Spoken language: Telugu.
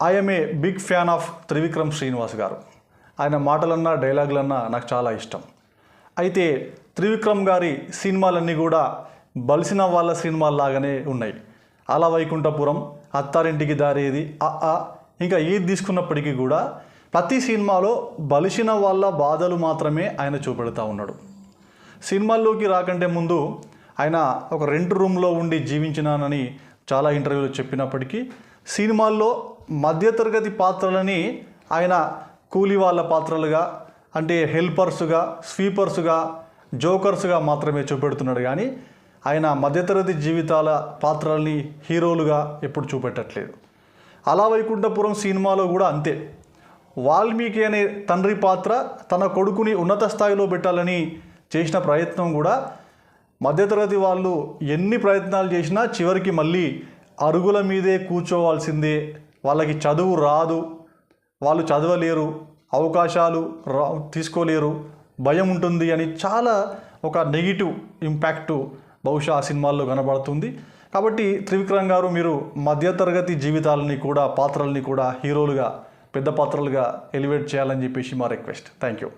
I'm a big fan of Trivikram Srinivas garu. ఆయన మాటలన్నా డైలాగులన్నా నాకు చాలా ఇష్టం. అయితే త్రివిక్రమ్ గారి సినిమాలన్నీ కూడా బలిసిన వాళ్ళ సినిమాల్లాగానే ఉన్నాయి. అల వైకుంఠపురం, అత్తారింటికి దారేది, ఇంకా ఏది తీసుకున్నప్పటికీ కూడా ప్రతి సినిమాలో బలిసిన వాళ్ళ బాధలు మాత్రమే ఆయన చూపెడతా ఉన్నాడు. సినిమాల్లోకి రాకంటే ముందు ఆయన ఒక రెంట్ రూమ్లో ఉండి జీవించినానని చాలా ఇంటర్వ్యూలు చెప్పినప్పటికీ సినిమాల్లో మధ్యతరగతి పాత్రలని ఆయన కూలీ వాళ్ళ పాత్రలుగా, అంటే హెల్పర్స్గా, స్వీపర్స్గా, జోకర్స్గా మాత్రమే చూపెడుతున్నాడు. కానీ ఆయన మధ్యతరగతి జీవితాల పాత్రల్ని హీరోలుగా ఎప్పుడు చూపెట్టట్లేదు. అల వైకుంఠపురం సినిమాలో కూడా అంతే. వాల్మీకి అనే తండ్రి పాత్ర తన కొడుకుని ఉన్నత స్థాయిలో పెట్టాలని చేసిన ప్రయత్నం కూడా మధ్యతరగతి వాళ్ళు ఎన్ని ప్రయత్నాలు చేసినా చివరికి మళ్ళీ అరుగుల మీదే కూర్చోవాల్సిందే, వాళ్ళకి చదువు రాదు, వాళ్ళు చదవలేరు, అవకాశాలు తీసుకోలేరు, భయం ఉంటుంది అని చాలా ఒక నెగిటివ్ ఇంపాక్టు బహుశా ఆ సినిమాల్లో కనబడుతుంది. కాబట్టి త్రివిక్రమ్ గారు, మీరు మధ్యతరగతి జీవితాలని కూడా, పాత్రల్ని కూడా హీరోలుగా, పెద్ద పాత్రలుగా ఎలివేట్ చేయాలని చెప్పేసి మా రిక్వెస్ట్. Thank you.